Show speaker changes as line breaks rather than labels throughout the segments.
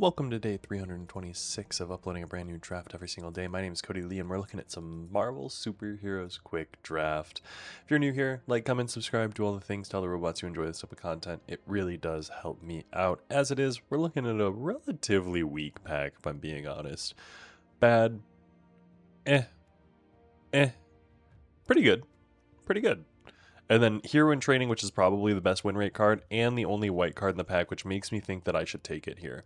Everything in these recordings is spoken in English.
Welcome to day 326 of uploading a brand new draft every single day. My name is Cody Lee and we're looking at some Marvel Superheroes Quick Draft. If you're new here, like, comment, subscribe, do all the things, tell the robots you enjoy this type of content. It really does help me out. As it is, we're looking at a relatively weak pack, if I'm being honest. Bad. Pretty good. Pretty good. And then Hero in Training, which is probably the best win rate card, and the only white card in the pack, which makes me think that I should take it here.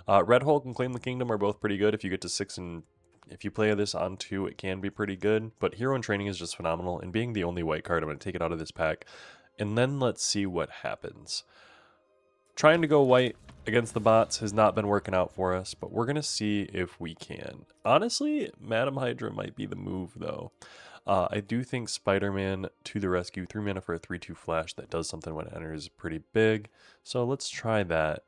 Red Hulk and Claim the Kingdom are both pretty good. If you get to 6 and if you play this on 2, it can be pretty good. But Hero in Training is just phenomenal. And being the only white card, I'm going to take it out of this pack. And then let's see what happens. Trying to go white against the bots has not been working out for us, but we're going to see if we can. Honestly, Madam Hydra might be the move, though. I do think Spider-Man to the rescue, 3 mana for a 3/2 flash that does something when it enters, pretty big. So let's try that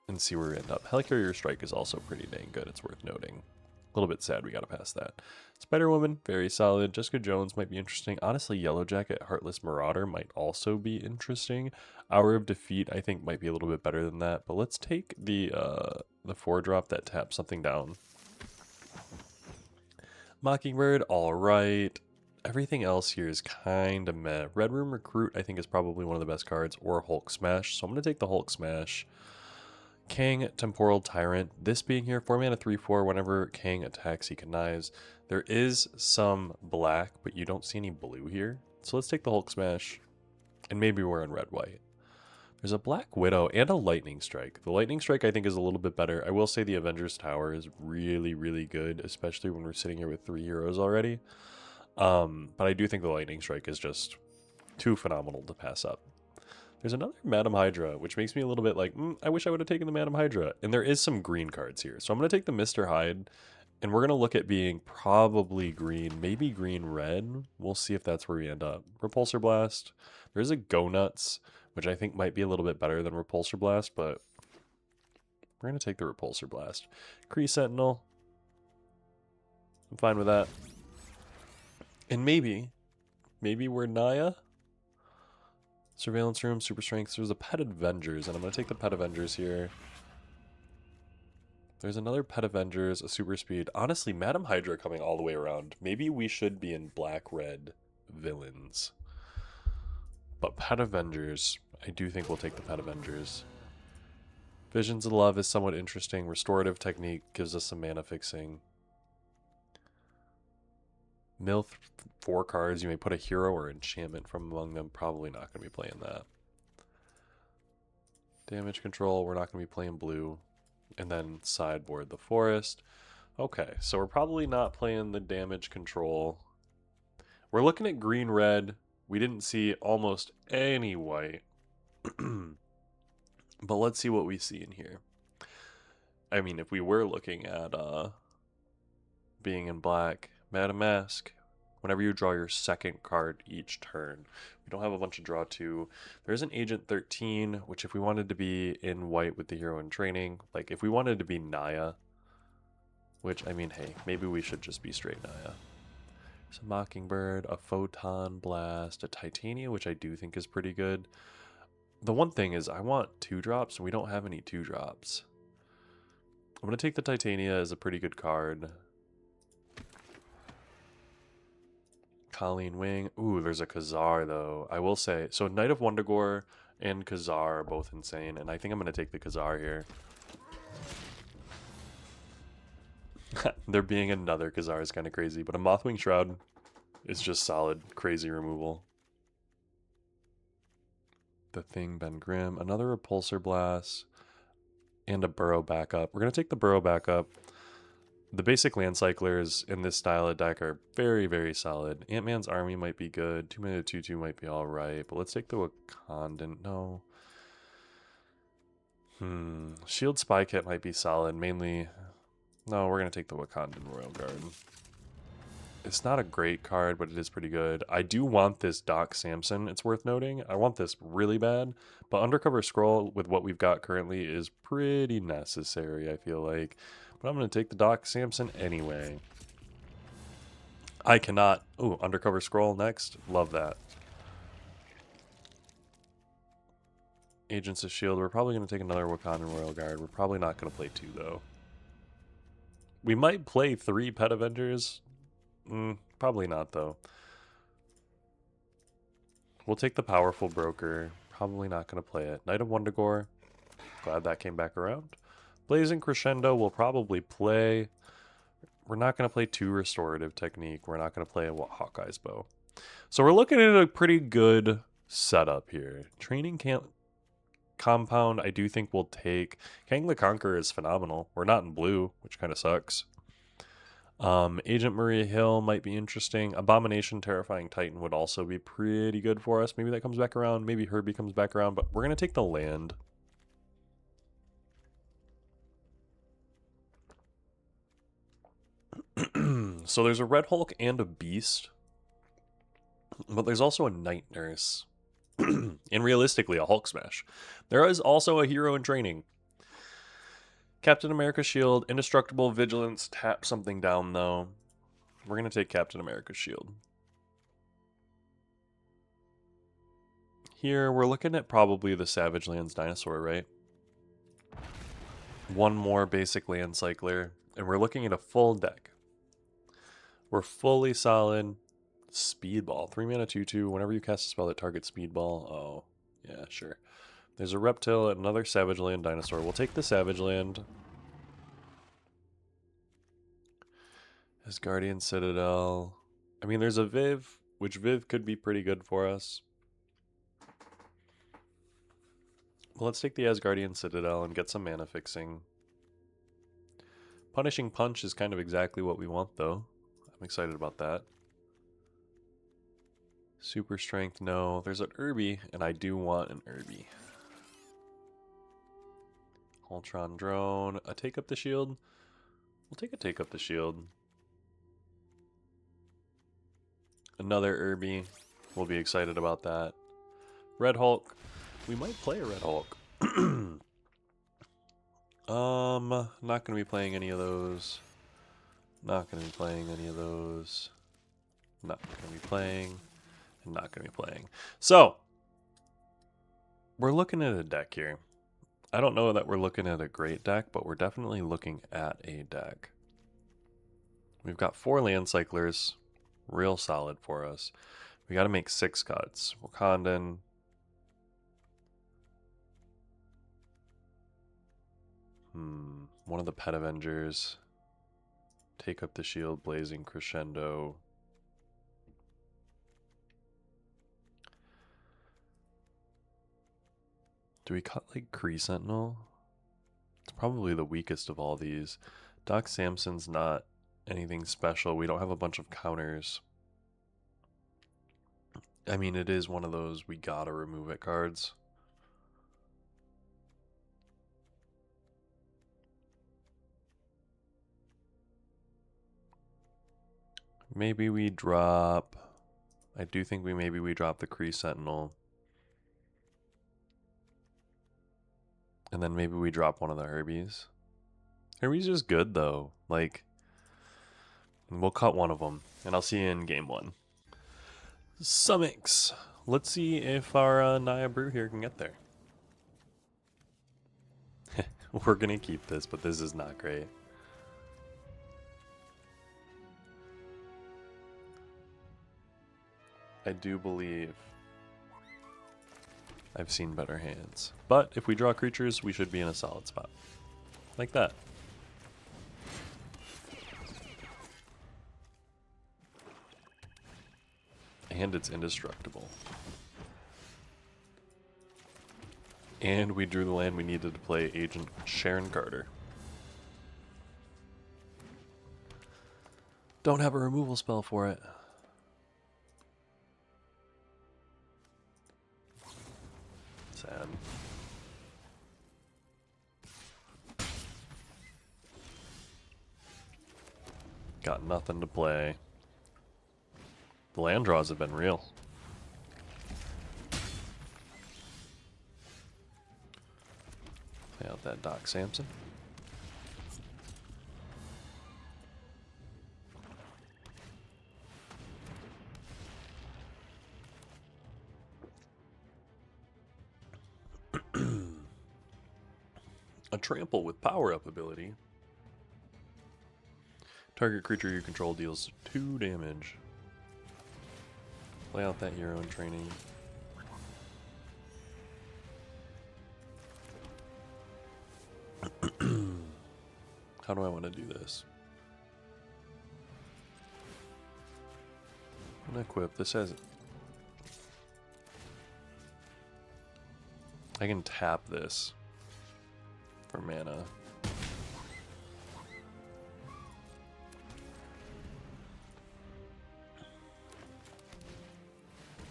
and see where we end up. Helicarrier Strike is also pretty dang good, it's worth noting. A little bit sad we gotta pass that. Spider-Woman, very solid. Jessica Jones might be interesting. Honestly, Yellow Jacket, Heartless Marauder might also be interesting. Hour of Defeat, I think, might be a little bit better than that. But let's take the 4-drop that taps something down. Mockingbird, alright. Everything else here is kind of meh. Red Room Recruit, I think, is probably one of the best cards, or Hulk Smash. So I'm going to take the Hulk Smash. Kang, Temporal Tyrant. This being here, 4 mana 3/4. Whenever Kang attacks, he connives. There is some black, but you don't see any blue here. So let's take the Hulk Smash. And maybe we're in red-white. There's a Black Widow and a Lightning Strike. The Lightning Strike, I think, is a little bit better. I will say the Avengers Tower is really, really good, especially when we're sitting here with 3 heroes already. But I do think the Lightning Strike is just too phenomenal to pass up. There's another Madam Hydra, which makes me a little bit like, I wish I would have taken the Madam Hydra. And there is some green cards here. So I'm going to take the Mr. Hyde, and we're going to look at being probably green, maybe green-red. We'll see if that's where we end up. Repulsor Blast. There's a Go Nuts, which I think might be a little bit better than Repulsor Blast, but we're going to take the Repulsor Blast. Kree Sentinel. I'm fine with that. And maybe we're Naya. Surveillance Room, Super Strength. There's a Pet Avengers, and I'm going to take the Pet Avengers here. There's another Pet Avengers, a Super Speed. Honestly, Madam Hydra coming all the way around. Maybe we should be in black-red villains. But Pet Avengers, I do think we'll take the Pet Avengers. Visions of Love is somewhat interesting. Restorative Technique gives us some mana fixing. Mill 4 cards. You may put a hero or enchantment from among them. Probably not going to be playing that. Damage control. We're not going to be playing blue. And then sideboard the forest. Okay, so we're probably not playing the damage control. We're looking at green-red. We didn't see almost any white. But let's see what we see in here. I mean, if we were looking at being in black, Madam Mask, whenever you draw your second card each turn. We don't have a bunch of draw 2. There's an Agent 13, which if we wanted to be in white with the Hero in Training, like if we wanted to be Naya, which, I mean, hey, maybe we should just be straight Naya. There's a Mockingbird, a Photon Blast, a Titania, which I do think is pretty good. The one thing is I want 2-drops, and we don't have any 2-drops. I'm going to take the Titania as a pretty good card. Colleen Wing. Ooh, there's a Khazar, though. I will say, so Knight of Wundagore and Khazar are both insane, and I think I'm going to take the Khazar here. There being another Khazar is kind of crazy, but a Mothwing Shroud is just solid, crazy removal. The Thing, Ben Grimm, another Repulsor Blast, and a Burrow backup. We're going to take the Burrow backup. The basic land cyclers in this style of deck are very, very solid. Ant-Man's Army might be good. 2 mana 2/2 might be alright, but let's take the Wakandan. No. Shield Spy Kit might be solid. Mainly, no, we're going to take the Wakandan Royal Guard. It's not a great card, but it is pretty good. I do want this Doc Samson, it's worth noting. I want this really bad, but Undercover Scroll with what we've got currently is pretty necessary, I feel like. But I'm going to take the Doc Samson anyway. I cannot... Ooh, Undercover Scroll next. Love that. Agents of S.H.I.E.L.D. We're probably going to take another Wakandan Royal Guard. We're probably not going to play 2, though. We might play 3 Pet Avengers. Probably not, though. We'll take the Powerful Broker. Probably not going to play it. Knight of Wundagore. Glad that came back around. Blazing Crescendo we'll probably play. We're not going to play 2 Restorative Technique. We're not going to play a Hawkeye's Bow. So we're looking at a pretty good setup here. Training Camp Compound, I do think we'll take. Kang the Conqueror is phenomenal. We're not in blue, which kind of sucks. Agent Maria Hill might be interesting. Abomination Terrifying Titan would also be pretty good for us. Maybe that comes back around. Maybe Herbie comes back around. But we're going to take the land. So there's a Red Hulk and a Beast. But there's also a Night Nurse. And realistically, a Hulk Smash. There is also a hero in training. Captain America Shield, Indestructible, Vigilance, tap something down though. We're going to take Captain America Shield. Here, we're looking at probably the Savage Lands Dinosaur, right? One more basic land cycler, and we're looking at a full deck. We're fully solid. Speedball, 3 mana 2/2. Whenever you cast a spell that targets Speedball, oh, yeah, sure. There's a Reptile, another Savage Land Dinosaur. We'll take the Savage Land. Asgardian Citadel. I mean, there's a Viv, which Viv could be pretty good for us. Well, let's take the Asgardian Citadel and get some mana fixing. Punishing Punch is kind of exactly what we want, though. I'm excited about that. Super Strength, no. There's an Irby, and I do want an Irby. Ultron Drone. A Take Up the Shield? We'll take a Take Up the Shield. Another Irby. We'll be excited about that. Red Hulk. We might play a Red Hulk. Not going to be playing any of those. Not going to be playing any of those. Not going to be playing. And not going to be playing. So, we're looking at a deck here. I don't know that we're looking at a great deck, but we're definitely looking at a deck. We've got 4 land cyclers. Real solid for us. We got to make 6 cuts. Wakandan. One of the Pet Avengers. Take Up the Shield, Blazing Crescendo. Do we cut like Kree Sentinel? It's probably the weakest of all these. Doc Samson's not anything special. We don't have a bunch of counters. I mean, it is one of those we gotta remove it cards. Maybe we drop... I do think maybe we drop the Kree Sentinel. And then maybe we drop one of the Herbies. Herbies is good though. Like, we'll cut one of them. And I'll see you in game 1. Summix. Let's see if our Naya Brew here can get there. We're gonna keep this, but this is not great. I do believe I've seen better hands. But if we draw creatures, we should be in a solid spot. Like that. And it's indestructible. And we drew the land we needed to play Agent Sharon Carter. Don't have a removal spell for it. Sad. Got nothing to play. The land draws have been real. Play out that Doc Samson. Trample with power-up ability. Target creature you control deals 2 damage. Play out that hero in training. How do I want to do this? Unequip. This has... I can tap this for mana.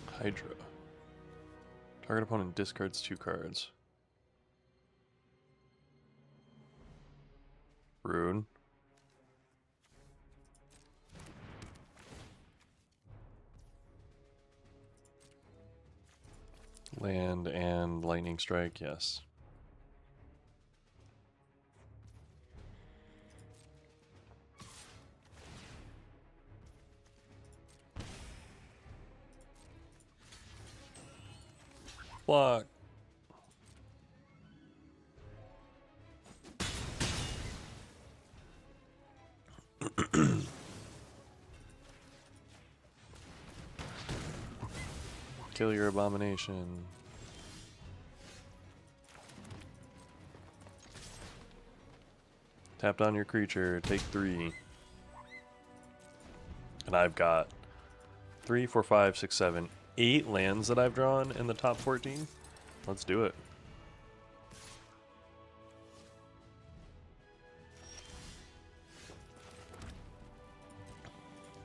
Hydra. Target opponent discards 2 cards. Rude. Land and lightning strike, yes. Block. Kill your abomination. Tapped on your creature, take 3. And I've got 3, 4, 5, 6, 7, 8 lands that I've drawn in the top 14. Let's do it.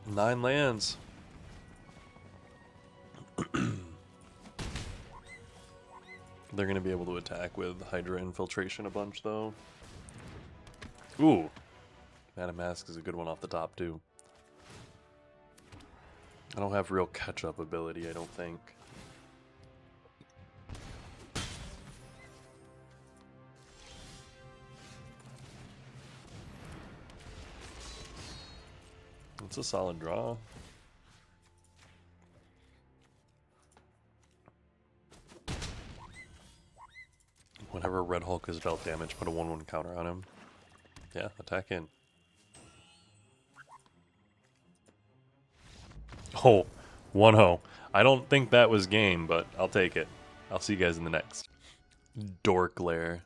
Nine lands. They're going to be able to attack with Hydra Infiltration a bunch, though. Ooh. Madam Mask is a good one off the top, too. I don't have real catch-up ability, I don't think. It's a solid draw. Whenever Red Hulk has dealt damage, put a 1/1 counter on him. Yeah, attack in. Oh, 1-0. I don't think that was game, but I'll take it. I'll see you guys in the next. Dork Lair.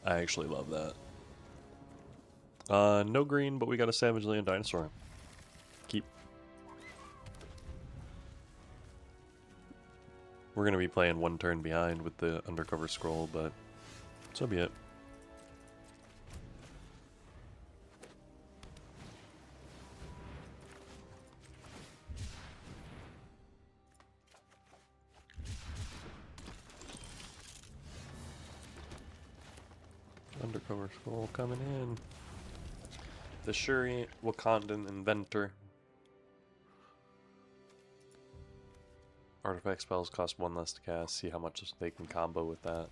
I actually love that. No green, but we got a Savage Land Dinosaur. Keep. We're going to be playing 1 turn behind with the Undercover Scroll, but so be it. Undercover Scroll coming in. The Shuri Wakandan Inventor. Artifact spells cost 1 less to cast. See how much they can combo with that.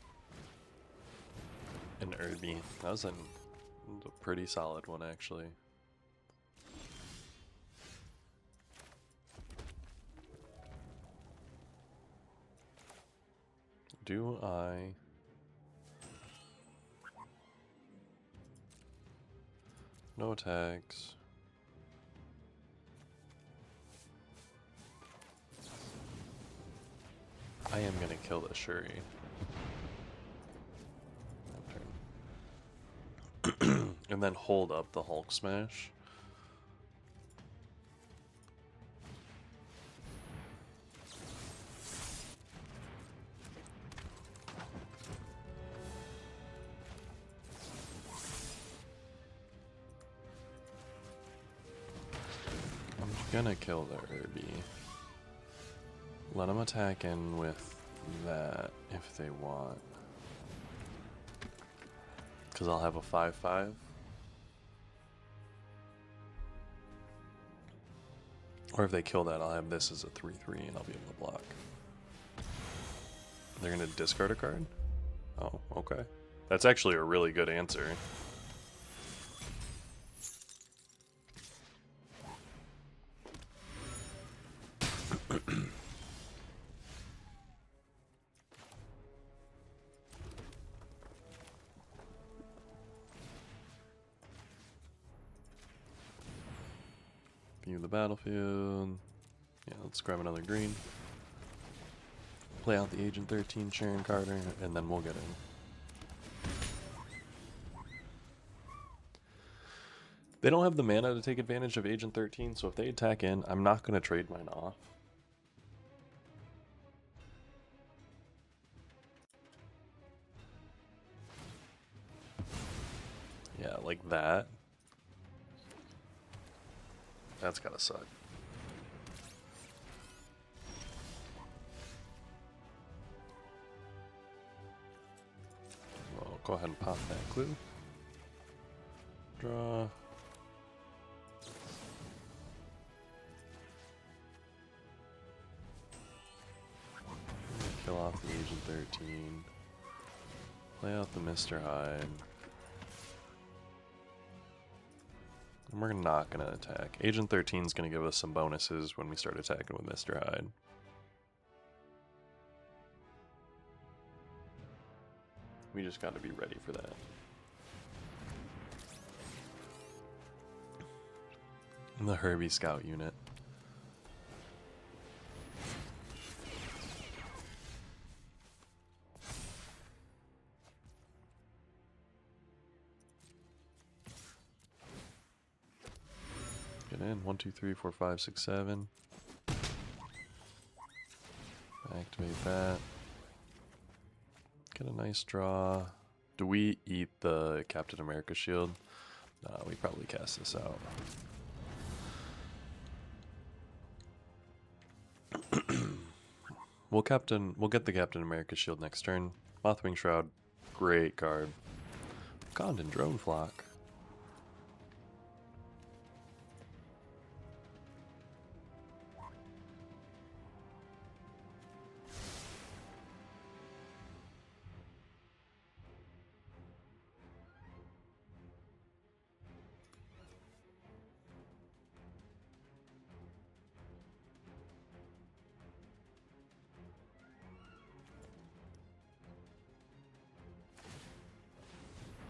And Irby. That was a pretty solid one, actually. Do I... No attacks. I am gonna kill the Shuri. And then hold up the Hulk Smash. I'm gonna kill the Irby. Let them attack in with that if they want. Because I'll have a 5/5. Or if they kill that, I'll have this as a 3/3 and I'll be able to block. They're going to discard a card? Oh, okay. That's actually a really good answer. View the battlefield. Yeah, let's grab another green. Play out the Agent 13 Sharon Carter, and then we'll get in. They don't have the mana to take advantage of Agent 13, so if they attack in, I'm not going to trade mine off. Yeah, like that. That's gotta suck. Well, go ahead and pop that clue. Draw. Kill off the Agent 13. Play out the Mr. Hyde. And we're not going to attack. Agent 13 is going to give us some bonuses when we start attacking with Mr. Hyde. We just got to be ready for that. And the Herbie Scout unit. Get in. 1, 2, 3, 4, 5, 6, 7. Activate that. Get a nice draw. Do we eat the Captain America shield? We probably cast this out. We'll get the Captain America shield next turn. Mothwing Shroud, great card. Condon Drone Flock.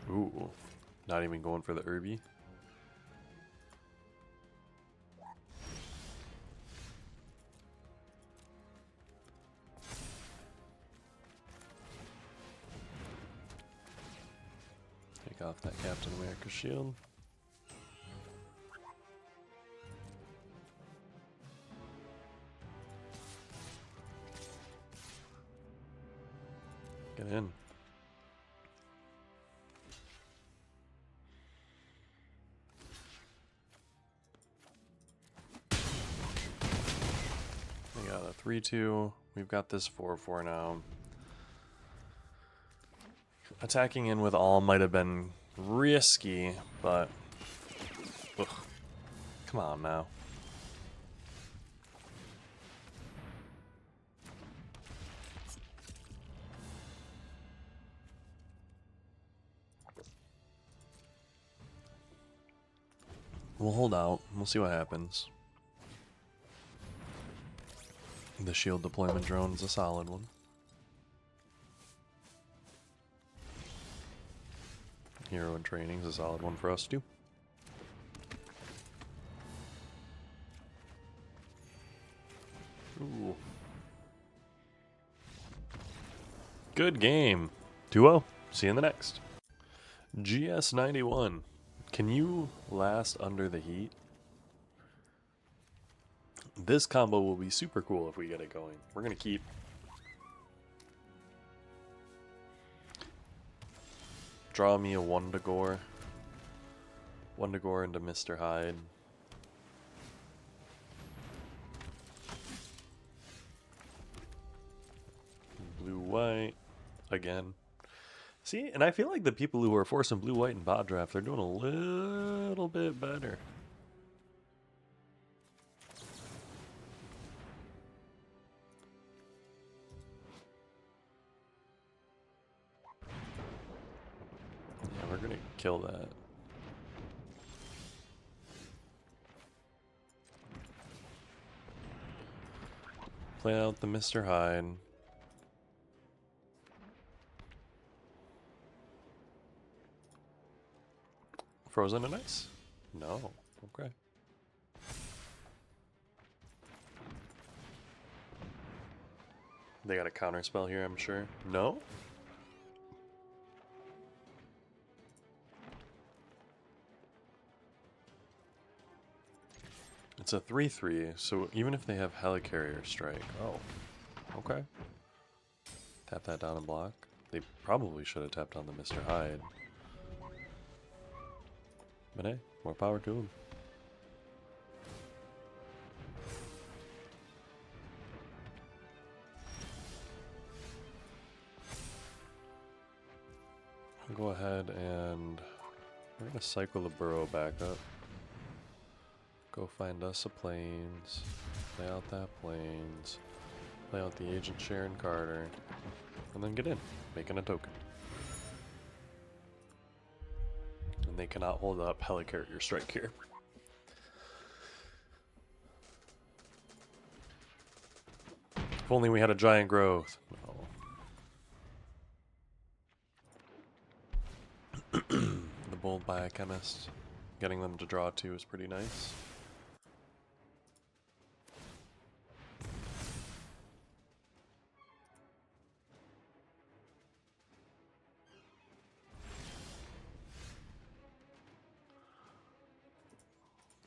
Ooh, not even going for the Herbie. Take off that Captain America shield. Get in. We got a 3-2. We've got this 4-4 now. Attacking in with all might have been risky, but ugh, come on now. We'll hold out. We'll see what happens. The shield deployment drone is a solid one. Hero in training is a solid one for us too. Ooh. Good game. 2-0. See you in the next. GS91. Can you last under the heat? This combo will be super cool if we get it going. We're going to keep. Draw me a Wundagore. Wundagore into Mr. Hyde. Blue-white. Again. See, and I feel like the people who are forcing blue-white in bot draft, they're doing a little bit better. Yeah, we're gonna kill that. Play out the Mr. Hyde. Frozen and ice? No. Okay. They got a counter spell here, I'm sure. No? It's a 3/3, so even if they have Helicarrier Strike. Oh, okay. Tap that down and block. They probably should have tapped on the Mr. Hyde. But hey, more power to him. I'll go ahead and we're going to cycle the burrow back up. Go find us a plains. Play out that plains. Play out the Agent Sharon Carter. And then get in, making a token. And they cannot hold up Helicarrier Strike here. If only we had a giant growth. No. The Bold Biochemist. Getting them to draw 2 is pretty nice.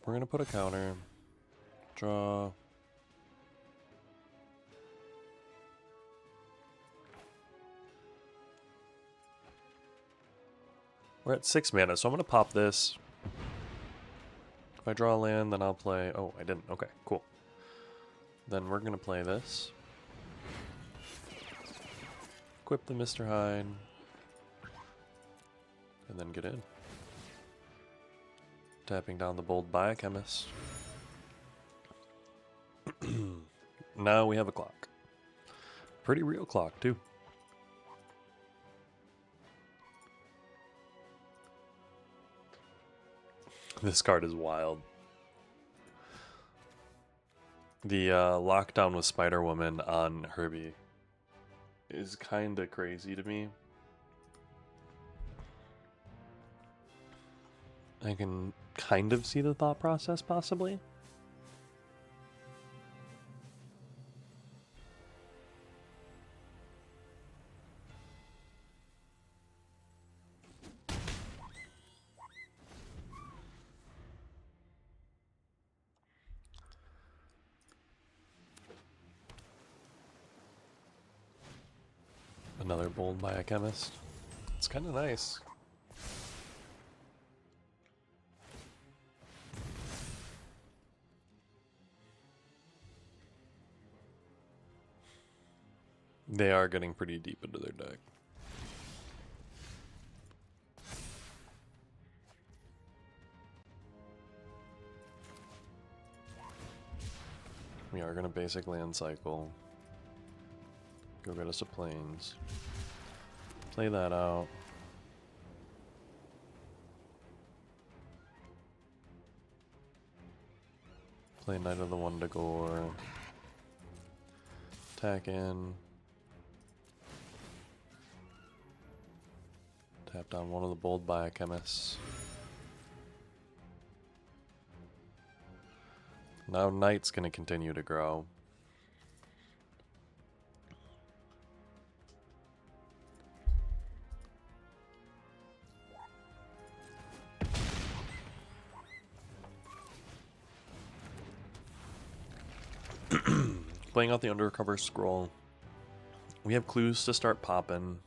We're going to put a counter. Draw. We're at 6 mana, so I'm going to pop this. If I draw a land, then I'll play... Oh, I didn't. Okay, cool. Then we're going to play this. Equip the Mr. Hyde. And then get in. Tapping down the Bold Biochemist. Now we have a clock. Pretty real clock, too. This card is wild. The lockdown with Spider-Woman on Herbie is kind of crazy to me. I can kind of see the thought process, possibly. Another Bold Biochemist. It's kind of nice. They are getting pretty deep into their deck. We are going to basically uncycle. Go get us a plains. Play that out. Play Knight of the Wundagore. Attack in. Tap down one of the Bold Biochemists. Now Knight's going to continue to grow. Playing out the Undercover Scroll. We have clues to start popping.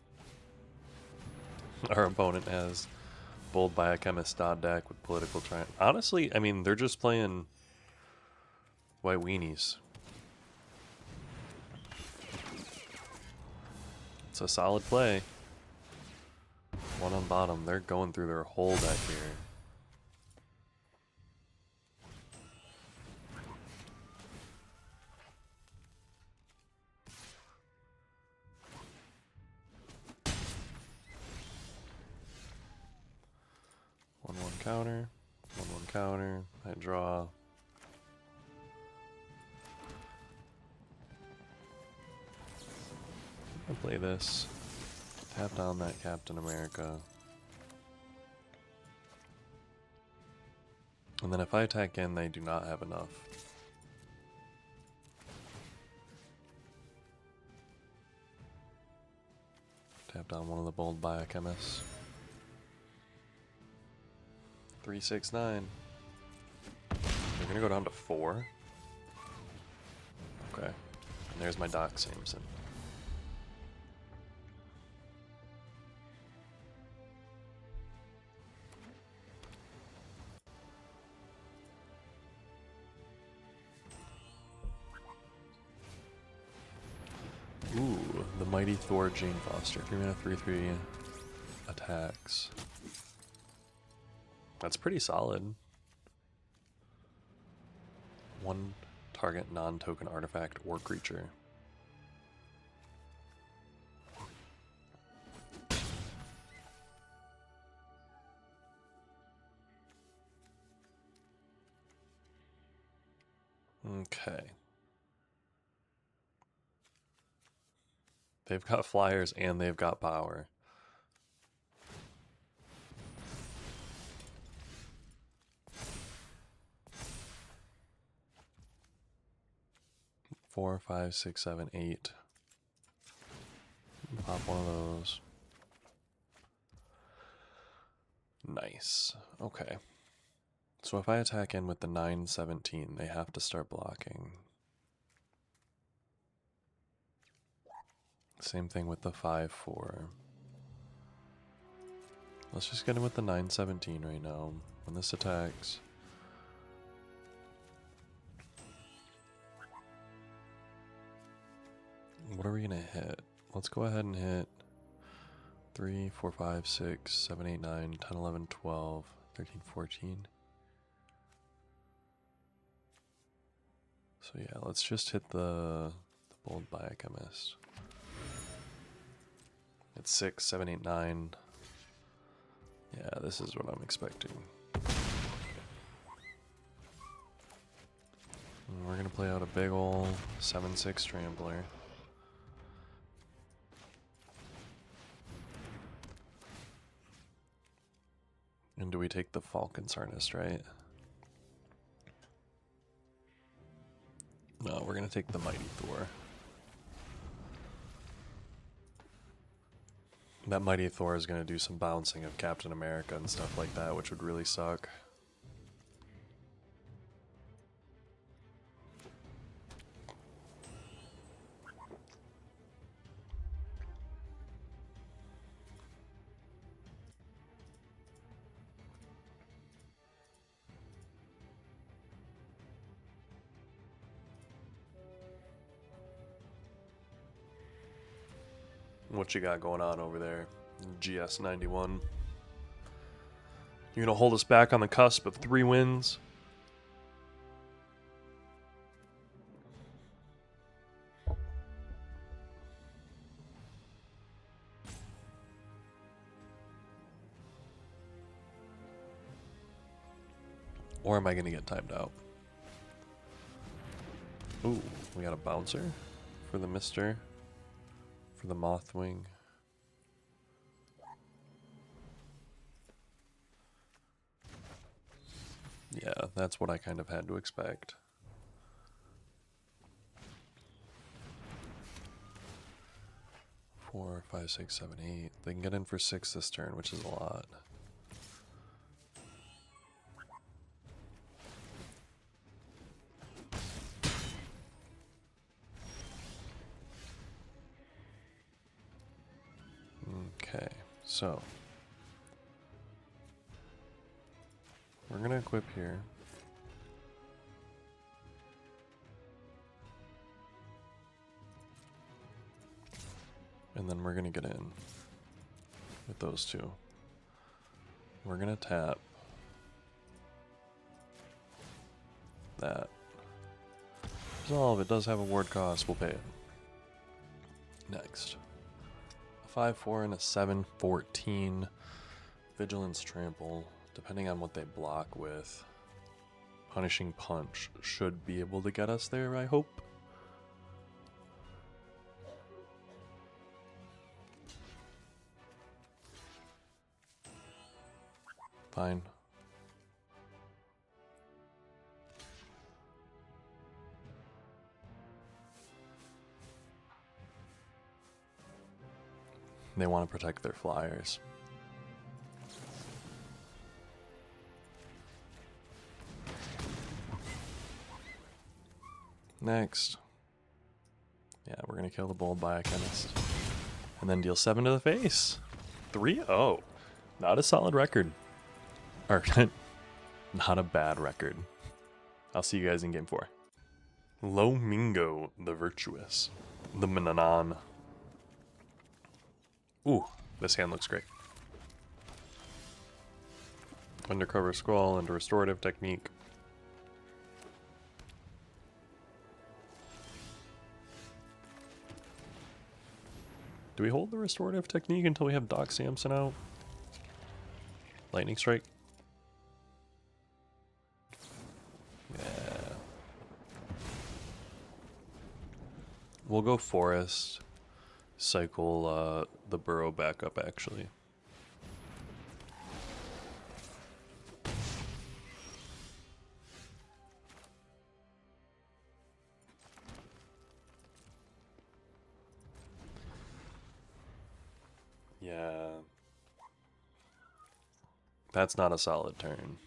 Our opponent has Bold Biochemist dot deck with Political Triumph. Honestly, I mean, they're just playing white weenies. It's a solid play. One on bottom. They're going through their whole deck here. One counter, one counter. I draw. I'll play this. Tap down that Captain America. And then if I attack in, they do not have enough. tap down one of the bold biochemists. 369. We're gonna go down to 4. Okay. And there's my Doc Samson. Ooh, the Mighty Thor Jane Foster. 3 mana, 3/3 attacks. That's pretty solid. 1 target non-token artifact or creature. Okay. They've got flyers and they've got power. Four, 5, 6, 7, 8. Pop one of those. Nice. Okay. So if I attack in with the 9/17, they have to start blocking. Same thing with the 5/4. Let's just get in with the 9/17 right now. When this attacks. What are we gonna hit? Let's go ahead and hit 3, 4, 5, 6, 7, 8, 9, 10, 11, 12, 13, 14. So yeah, let's just hit the bold biochemist. It's 6, 7, 8, 9. Yeah, this is what I'm expecting. And we're gonna play out a big ol' 7/6 Trampler. And do we take the Falcon's Harness, right? No, we're gonna take the Mighty Thor. That Mighty Thor is gonna do some bouncing of Captain America and stuff like that, which would really suck. What you got going on over there, GS91? You gonna hold us back on the cusp of 3 wins? Or am I gonna get timed out? Ooh, we got a bouncer for the Mister. For the Mothwing. Yeah, that's what I kind of had to expect. Four, 5, 6, 7, 8. They can get in for 6 this turn, which is a lot. Okay, so we're gonna equip here. And then we're gonna get in with those 2. We're gonna tap that. Resolve, it does have a ward cost, we'll pay it. Next. 5/4 and a 7/14 Vigilance Trample, depending on what they block with. Punishing Punch should be able to get us there, I hope. Fine. They want to protect their flyers. Next. Yeah, we're going to kill the Bold Biochemist. And then deal 7 to the face. 3-0. Not a solid record. Or, not a bad record. I'll see you guys in game 4. Lomingo the Virtuous. The Minanan. Ooh, this hand looks great. Undercover Squall into Restorative Technique. Do we hold the Restorative Technique until we have Doc Samson out? Lightning Strike? Yeah. We'll go Forest. Cycle the Burrow back up, actually. Yeah. That's not a solid turn.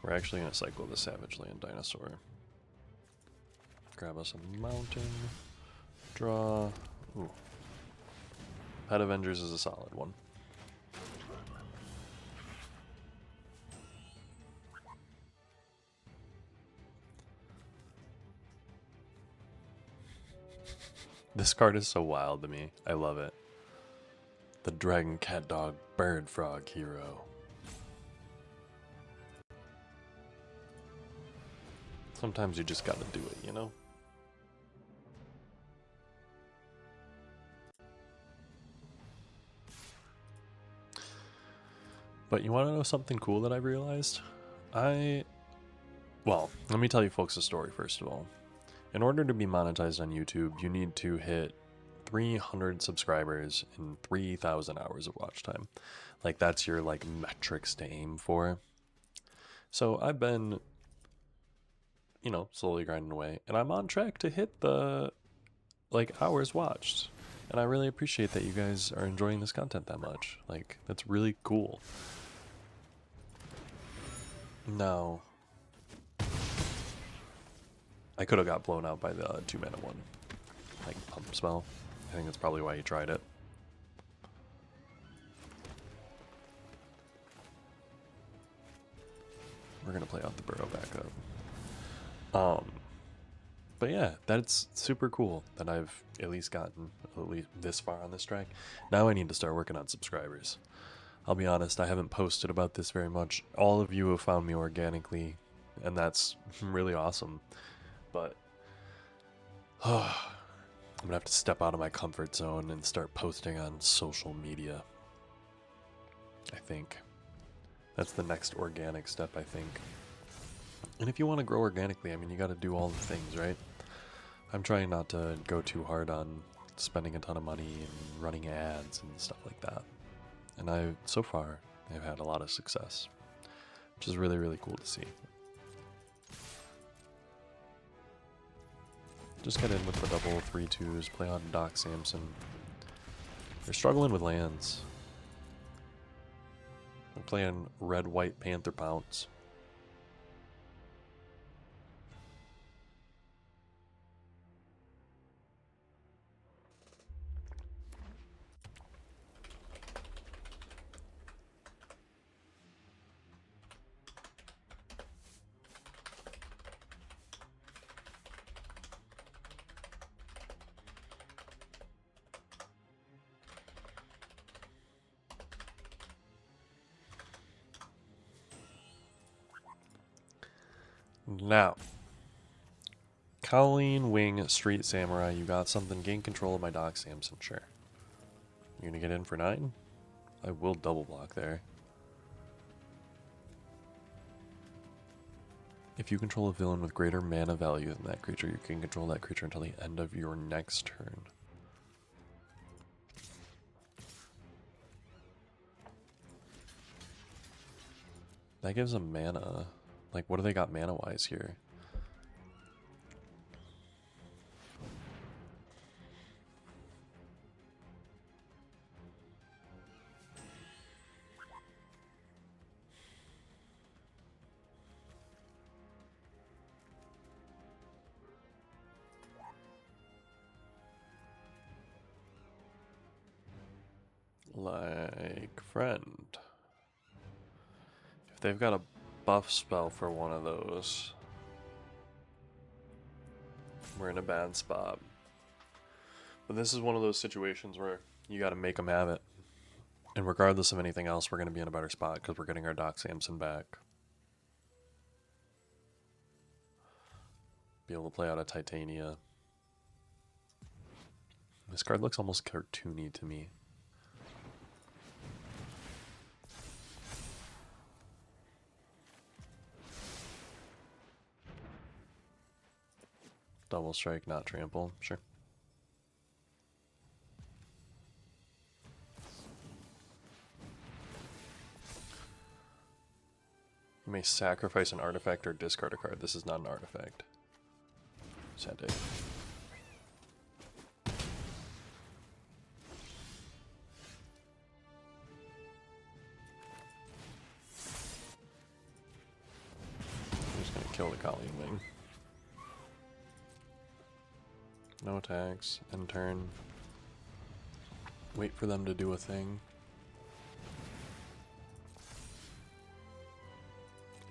We're actually going to cycle the Savage Land Dinosaur. Grab us a mountain. Draw. Ooh. Pet Avengers is a solid one. This card is so wild to me. I love it. The Dragon Cat Dog Bird Frog Hero. Sometimes you just gotta do it, you know? But you wanna know something cool that I've realized? Well, let me tell you folks a story first of all. In order to be monetized on YouTube, you need to hit 300 subscribers and 3,000 hours of watch time. Like, that's your, like, metrics to aim for. So I've been, you know, slowly grinding away, and I'm on track to hit the, like, hours watched. And I really appreciate that you guys are enjoying this content that much. Like, that's really cool. No. I could have got blown out by the 2-mana one. Like, Pump Spell. I think that's probably why you tried it. We're going to play out the Burrow back up. But yeah, that's super cool that I've at least gotten this far on this track. Now I need to start working on subscribers. I'll be honest, I haven't posted about this very much. All of you have found me organically, and that's really awesome. But I'm going to have to step out of my comfort zone and start posting on social media. I think. That's the next organic step, I think. And if you want to grow organically, I mean, you got to do all the things, right? I'm trying not to go too hard on spending a ton of money and running ads and stuff like that. And so far, I've had a lot of success, which is really, really cool to see. Just get in with the double 3/2s, play on Doc Samson. They're struggling with lands. They're playing red-white Panther Pounce. Now, Colleen Wing Street Samurai, you got something. Gain control of my Doc Samson, sure. You're gonna get in for 9? I will double block there. If you control a villain with greater mana value than that creature, you can control that creature until the end of your next turn. That gives them mana. Like, what do they got mana-wise here? Like, friend. If they've got a buff spell for one of those, we're in a bad spot. But this is one of those situations where you got to make them have it. And regardless of anything else, we're going to be in a better spot because we're getting our Doc Samson back. Be able to play out a Titania. This card looks almost cartoony to me. Double strike, not trample. Sure. You may sacrifice an artifact or discard a card. This is not an artifact. Sad day. I'm just gonna kill the Colleen Wing. No attacks. End turn. Wait for them to do a thing.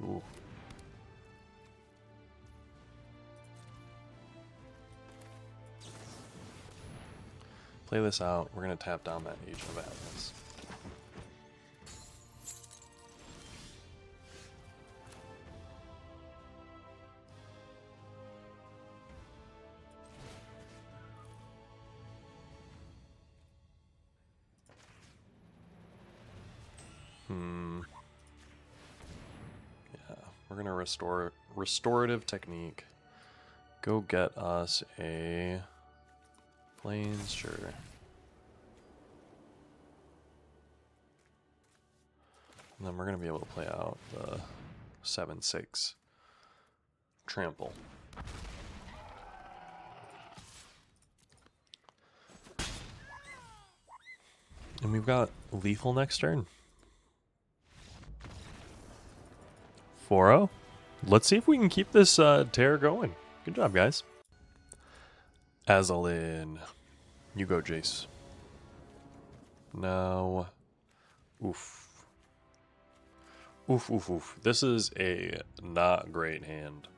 Ooh. Play this out. We're going to tap down that Agent of Atlas. Yeah, we're going to restorative technique. Go get us a plains, sure. And then we're going to be able to play out the 7/6 trample. And we've got lethal next turn. 4-0. Let's see if we can keep this tear going. Good job, guys. Azalin. You go, Jace. Now. Oof. Oof, oof, oof. This is a not great hand.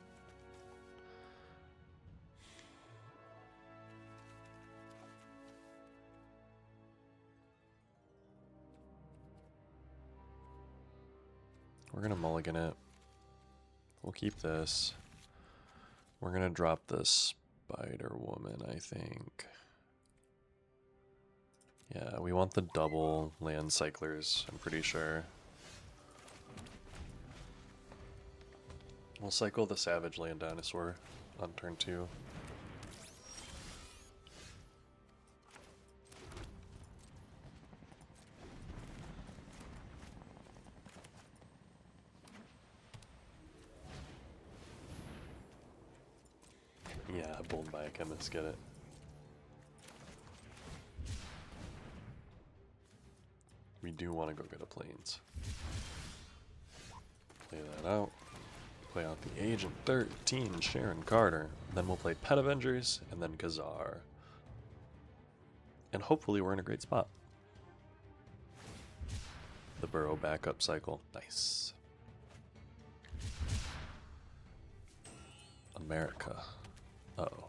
We're going to mulligan it. We'll keep this. We're going to drop the Spider Woman, I think. Yeah, we want the double land cyclers, I'm pretty sure. We'll cycle the Savage Land Dinosaur on turn 2. Yeah, Bold Biochemist, get it. We do want to go get a Plains. Play that out. Play out the Agent 13, Sharon Carter. Then we'll play Pet Avengers, and then Khazar. And hopefully we're in a great spot. The Burrow backup cycle. Nice. America. Uh-oh.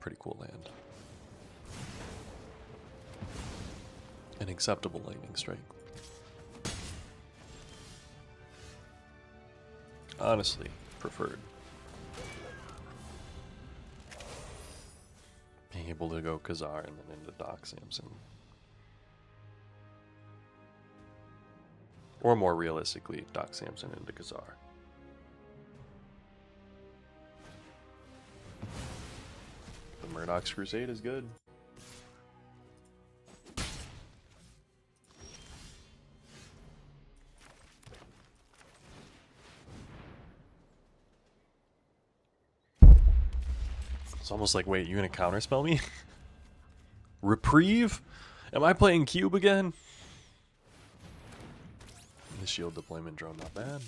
Pretty cool land. An acceptable lightning strike. Honestly, preferred. Being able to go Khazar and then into Doc Samson. Or more realistically, Doc Samson into Khazar. The Murdoch's Crusade is good. It's almost like, wait, you're gonna counterspell me? Reprieve? Am I playing Cube again? The shield deployment drone, not bad.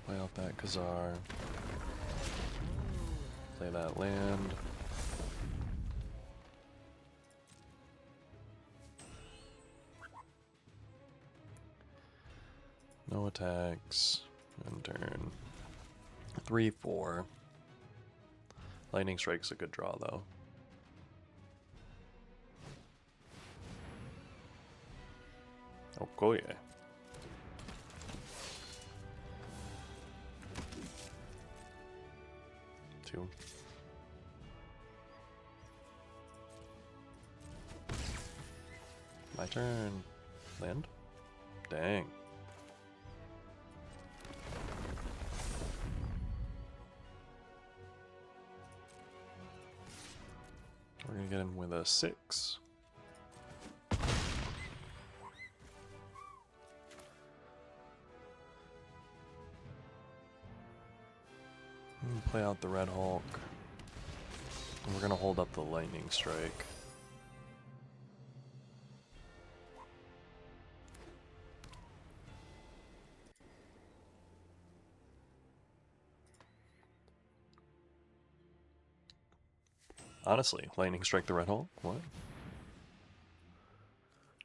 Play out that Khazar. Play that land. No attacks. End turn. 3-4. Lightning Strike's a good draw, though. Oh, cool, yeah. Two. My turn. Land? Dang. We're gonna get him with a 6. Play out the Red Hulk. And we're gonna hold up the Lightning Strike. Honestly, Lightning Strike the Red Hulk? What?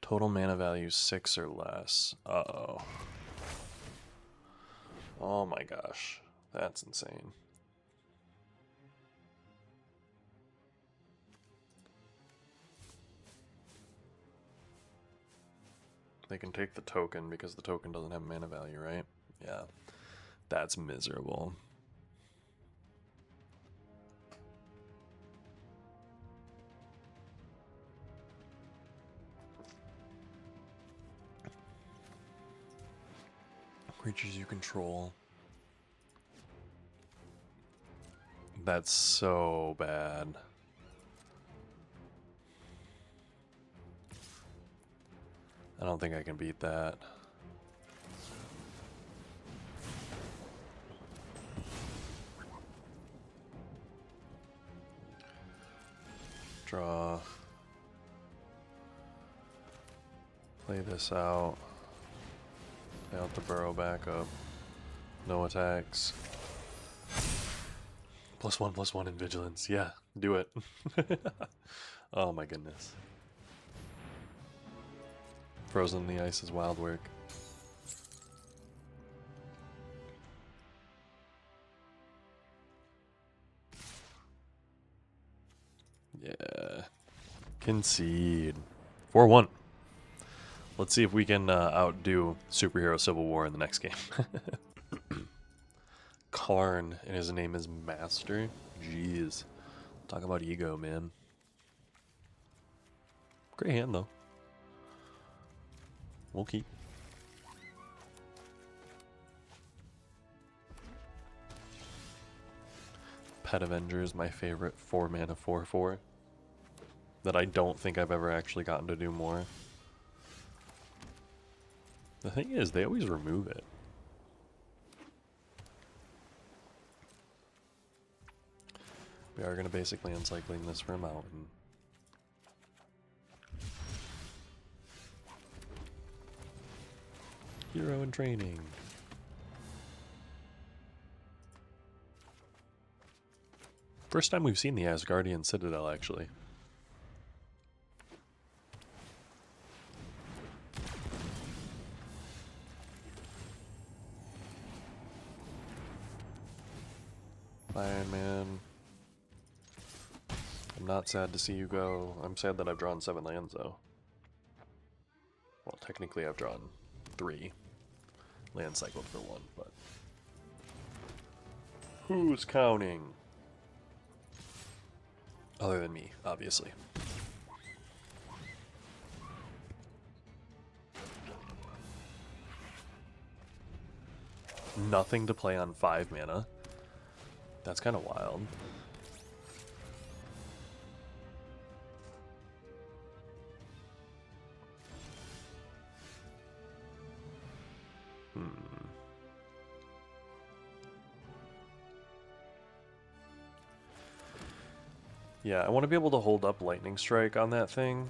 Total mana value 6 or less. Uh-oh. Oh my gosh. That's insane. They can take the token because the token doesn't have mana value, right? Yeah. That's miserable. Creatures you control. That's so bad. I don't think I can beat that. Draw. Play this out. Play out the burrow back up. No attacks. +1/+1 in vigilance. Yeah, do it. Oh my goodness. Frozen in the ice is wild work. Yeah. Concede. 4-1. Let's see if we can outdo Superhero Civil War in the next game. Karn, and his name is Master. Jeez. Talk about ego, man. Great hand, though. We'll keep. Pet Avenger is my favorite 4-mana 4/4 that I don't think I've ever actually gotten to do more. The thing is, they always remove it. We are going to basically uncycling this for a mountain. Hero in training. First time we've seen the Asgardian Citadel, actually. Iron Man. I'm not sad to see you go. I'm sad that I've drawn 7 lands, though. Well, technically I've drawn 3. Land cycled for 1, but... who's counting? Other than me, obviously. Nothing to play on 5 mana. That's kind of wild. Yeah, I want to be able to hold up Lightning Strike on that thing.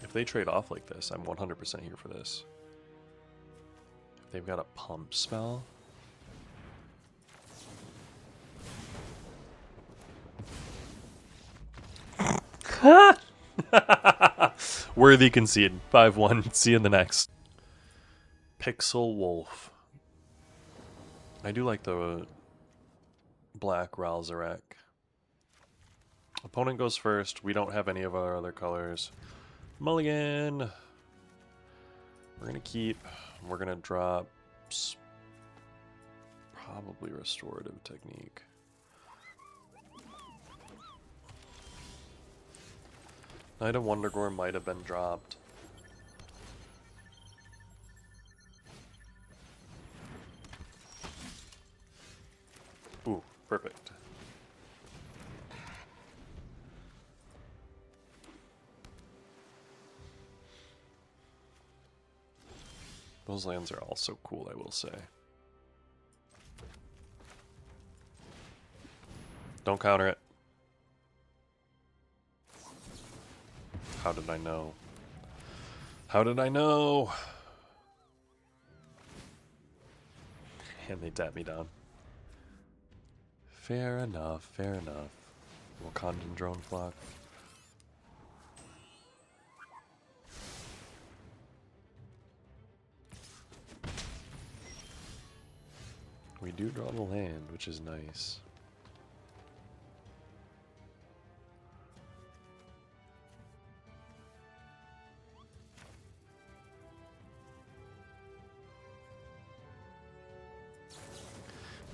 If they trade off like this, I'm 100% here for this. If they've got a pump spell... Worthy concede. 5-1. See you in the next. Pixel Wolf. I do like the black Ralzarek. Opponent goes first. We don't have any of our other colors. Mulligan. We're going to keep. We're going to drop probably Restorative Technique. Knight of Wondergore might have been dropped. Ooh, perfect. Those lands are also cool, I will say. Don't counter it. How did I know? How did I know? And they tap me down. Fair enough, fair enough. Wakandan drone flock. We do draw the land, which is nice.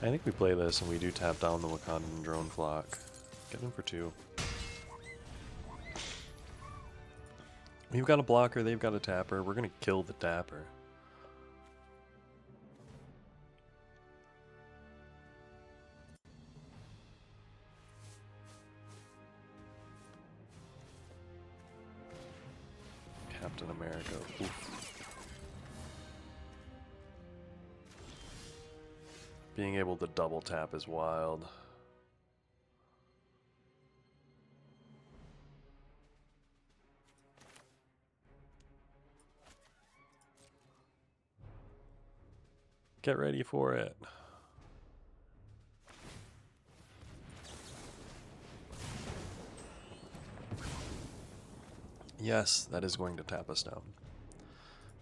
I think we play this and we do tap down the Wakandan drone flock. Get him for 2. We've got a blocker, they've got a tapper. We're gonna kill the tapper. Captain America. Oof. Being able to double tap is wild. Get ready for it. Yes, that is going to tap us down.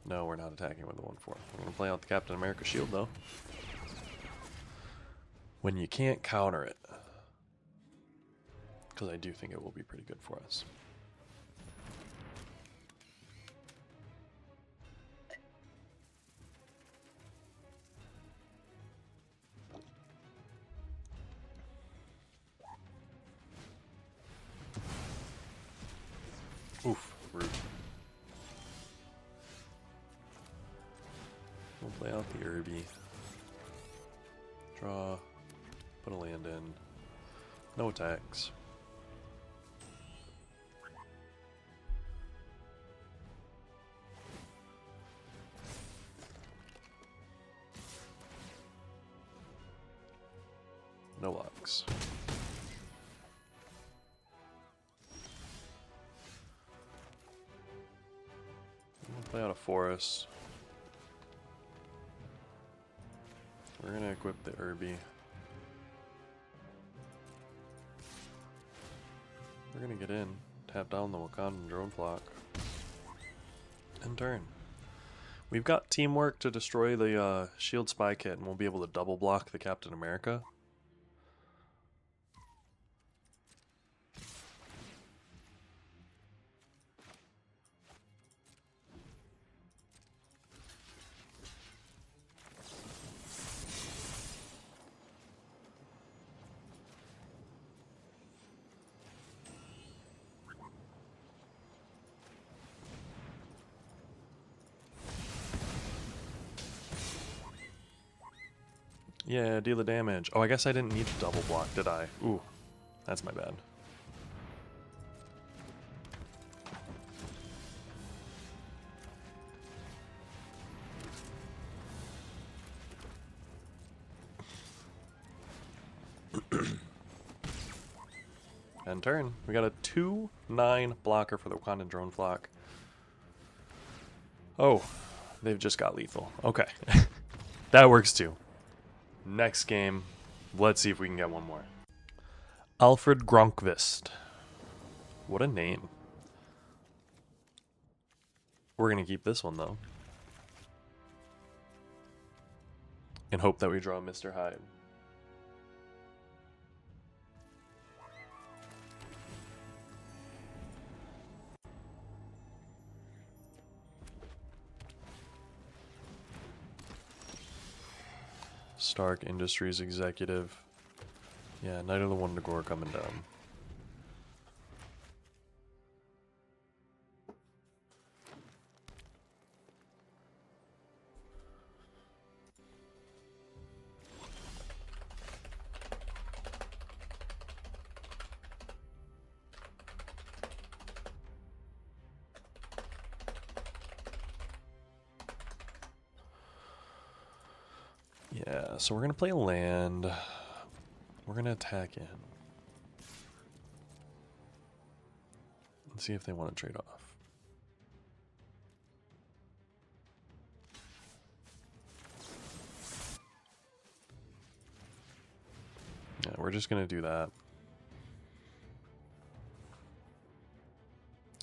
No, we're not attacking with the 1-4. We're going to play out the Captain America shield, though. When you can't counter it. Because I do think it will be pretty good for us. Oof, rude. We'll play out the Irby. Draw. Put a land in. No attacks. No locks. We'll play out a forest. We're gonna equip the Irby. We're gonna get in, tap down the Wakandan drone flock, and turn. We've got teamwork to destroy the shield spy kit, and we'll be able to double block the Captain America. Yeah, deal the damage. Oh, I guess I didn't need to double block, did I? Ooh, that's my bad. End turn. We got a 2/9 blocker for the Wakandan Drone Flock. Oh, they've just got lethal. Okay. That works too. Next game, let's see if we can get one more. Alfred Gronkvist. What a name. We're going to keep this one, though. And hope that we draw Mr. Hyde. Stark Industries executive. Yeah, Knight of the Wundagore coming down. Yeah, so we're going to play land. We're going to attack in. Let's see if they want to trade off. Yeah, we're just going to do that.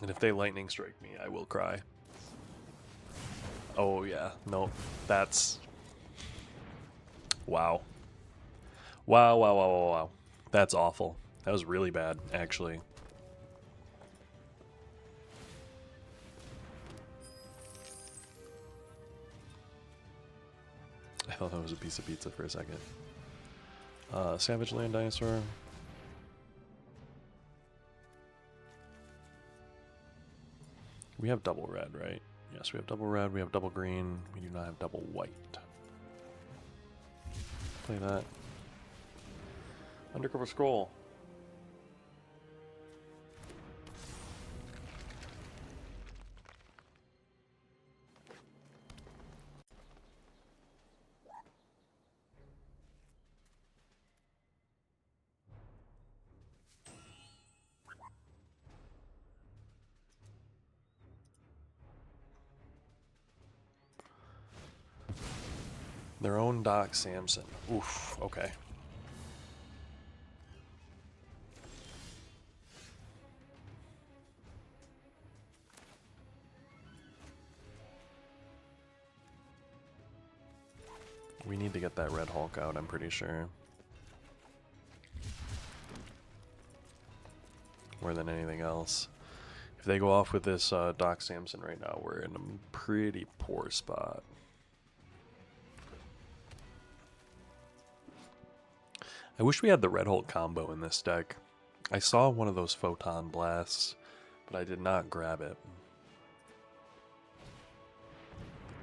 And if they lightning strike me, I will cry. Oh, yeah. Nope. That's... Wow. Wow, wow, wow, wow, wow. That's awful. That was really bad, actually. I thought that was a piece of pizza for a second. Savage Land Dinosaur. We have double red, right? Yes, we have double red, we have double green, we do not have double white. Play that. Undercover Scroll. Their own Doc Samson. Oof, okay. We need to get that Red Hulk out, I'm pretty sure. More than anything else. If they go off with this Doc Samson right now, we're in a pretty poor spot. I wish we had the Red Hulk combo in this deck. I saw one of those Photon Blasts, but I did not grab it.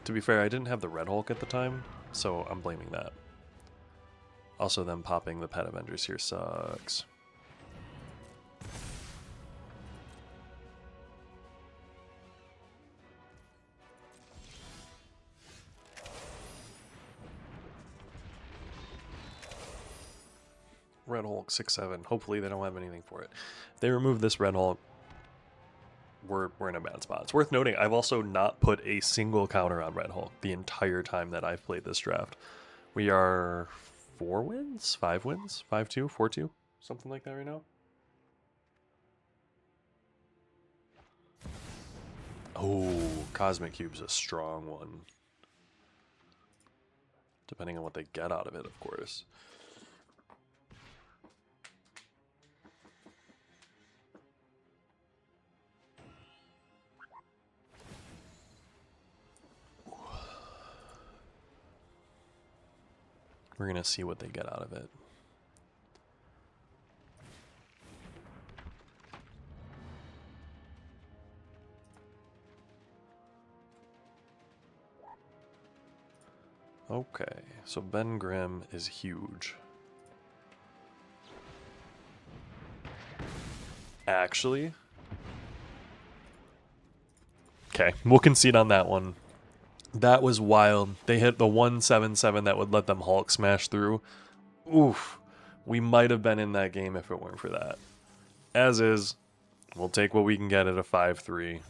To be fair, I didn't have the Red Hulk at the time, so I'm blaming that. Also, them popping the Pet Avengers here sucks. Red Hulk 6/7. Hopefully they don't have anything for it. If they remove this Red Hulk, we're in a bad spot. It's worth noting, I've also not put a single counter on Red Hulk the entire time that I've played this draft. We are 4 wins? 5 wins? 5-2? 4-2? Something like that right now? Oh, Cosmic Cube's a strong one. Depending on what they get out of it, of course. We're going to see what they get out of it. Okay, so Ben Grimm is huge. Actually? Okay, we'll concede on that one. That was wild. They hit the 1/7/7 that would let them Hulk smash through. Oof. We might have been in that game if it weren't for that. As is, we'll take what we can get at a 5-3.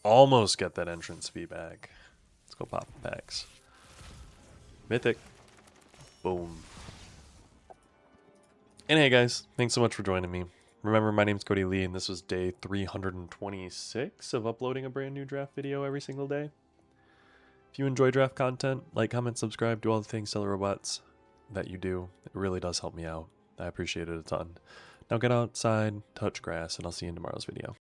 Almost get that entrance fee back. Let's go pop packs. Mythic. Boom. And hey guys, thanks so much for joining me. Remember, my name's Cody Lee, and this was day 326 of uploading a brand new draft video every single day. If you enjoy draft content, like, comment, subscribe, do all the things, tell the robots that you do. It really does help me out. I appreciate it a ton. Now get outside, touch grass, and I'll see you in tomorrow's video.